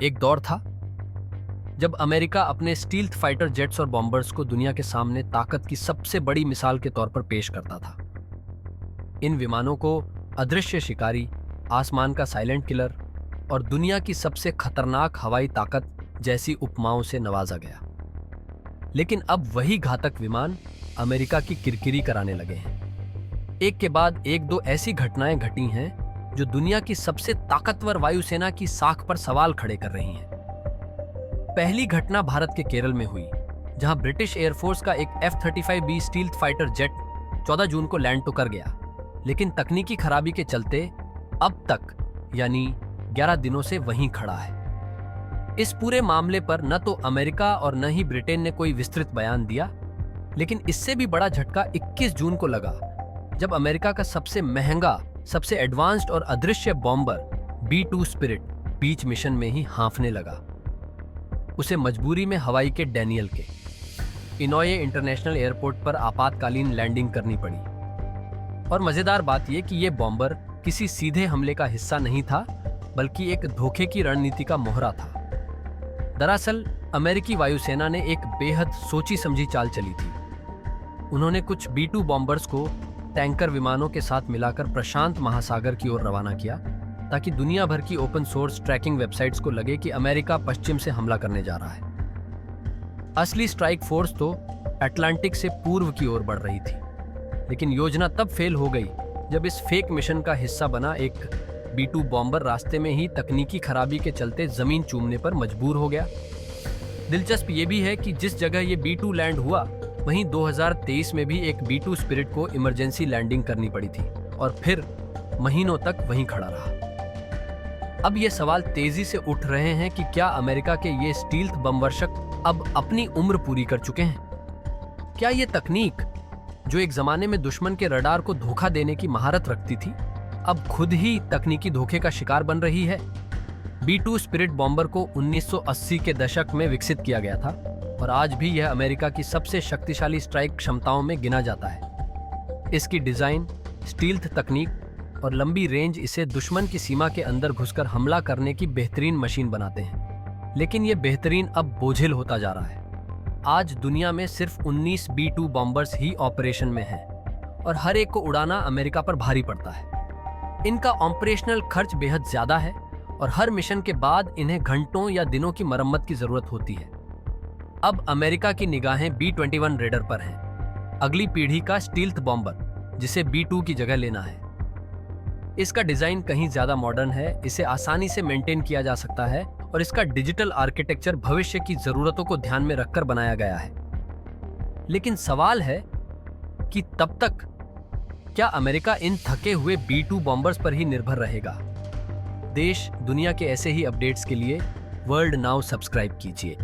एक दौर था जब अमेरिका अपने स्टील्थ फाइटर जेट्स और बॉम्बर्स को दुनिया के सामने ताकत की सबसे बड़ी मिसाल के तौर पर पेश करता था। इन विमानों को अदृश्य शिकारी, आसमान का साइलेंट किलर और दुनिया की सबसे खतरनाक हवाई ताकत जैसी उपमाओं से नवाजा गया। लेकिन अब वही घातक विमान अमेरिका की किरकिरी कराने लगे हैं। एक के बाद एक दो ऐसी घटनाएं घटी हैं जो दुनिया की सबसे ताकतवर वायुसेना की साख पर सवाल खड़े कर रही हैं। पहली घटना भारत के केरल में हुई, जहां ब्रिटिश एयरफोर्स का एक F-35B स्टील्थ फाइटर जेट 14 जून को लैंड तो कर गया, लेकिन तकनीकी खराबी के चलते अब तक यानी 11 दिनों से वहीं खड़ा है। इस पूरे मामले पर न तो अमेरिका और न ही ब्रिटेन ने कोई विस्तृत बयान दिया, लेकिन इससे भी बड़ा झटका 21 जून को लगा, जब अमेरिका का सबसे महंगा, सबसे एडवांस्ड और अदृश्य बॉम्बर B-2 स्पिरिट बीच मिशन में ही हांफने लगा। उसे मजबूरी में हवाई के डैनियल के इनोये इंटरनेशनल एयरपोर्ट पर आपातकालीन लैंडिंग करनी पड़ी। और मजेदार बात यह कि यह बॉम्बर किसी सीधे हमले का हिस्सा नहीं था, बल्कि एक धोखे की रणनीति का मोहरा था। दरअसल अमेरिकी वायुसेना ने एक बेहद सोची समझी चाल चली थी। उन्होंने कुछ B-2 बॉम्बर्स को टैंकर विमानों के साथ मिलाकर प्रशांत महासागर की ओर रवाना किया, ताकि दुनिया भर की ओपन सोर्स ट्रैकिंग वेबसाइट्स को लगे कि अमेरिका पश्चिम से हमला करने जा रहा है। असली स्ट्राइक फोर्स तो अटलांटिक से पूर्व की ओर बढ़ रही थी। लेकिन योजना तब फेल हो गई जब इस फेक मिशन का हिस्सा बना एक B-2 बॉम्बर रास्ते में ही तकनीकी खराबी के चलते जमीन चूमने पर मजबूर हो गया। दिलचस्प ये भी है कि जिस जगह ये B-2 लैंड हुआ, वहीं 2023 में भी एक B-2 स्पिरिट को इमरजेंसी लैंडिंग करनी पड़ी थी और फिर महीनों तक वहीं खड़ा रहा। अब ये सवाल तेजी से उठ रहे हैं कि क्या अमेरिका के ये स्टील्थ बमवर्षक अब अपनी उम्र पूरी कर चुके हैं? क्या ये तकनीक, जो एक जमाने में दुश्मन के रडार को धोखा देने की महारत रखती थी, अब खुद ही तकनीकी धोखे का शिकार बन रही है? B-2 स्पिरिट बॉम्बर को 1980 के दशक में विकसित किया गया था और आज भी यह अमेरिका की सबसे शक्तिशाली स्ट्राइक क्षमताओं में गिना जाता है। इसकी डिजाइन, स्टील्थ तकनीक और लंबी रेंज इसे दुश्मन की सीमा के अंदर घुसकर हमला करने की बेहतरीन मशीन बनाते हैं। लेकिन यह बेहतरीन अब बोझिल होता जा रहा है। आज दुनिया में सिर्फ 19 B-2 बॉम्बर्स ही ऑपरेशन में हैं और हर एक को उड़ाना अमेरिका पर भारी पड़ता है। इनका ऑपरेशनल खर्च बेहद ज्यादा है और हर मिशन के बाद इन्हें घंटों या दिनों की मरम्मत की जरूरत होती है। अब अमेरिका की निगाहें B-21 रेडर पर हैं, अगली पीढ़ी का स्टील्थ बॉम्बर, जिसे B-2 की जगह लेना है। इसका डिजाइन कहीं ज्यादा मॉडर्न है, इसे आसानी से मेंटेन किया जा सकता है और इसका डिजिटल आर्किटेक्चर भविष्य की जरूरतों को ध्यान में रखकर बनाया गया है। लेकिन सवाल है कि तब तक क्या अमेरिका इन थके हुए B-2 बॉम्बर्स पर ही निर्भर रहेगा? देश दुनिया के ऐसे ही अपडेट्स के लिए वर्ल्ड नाउ सब्सक्राइब कीजिए।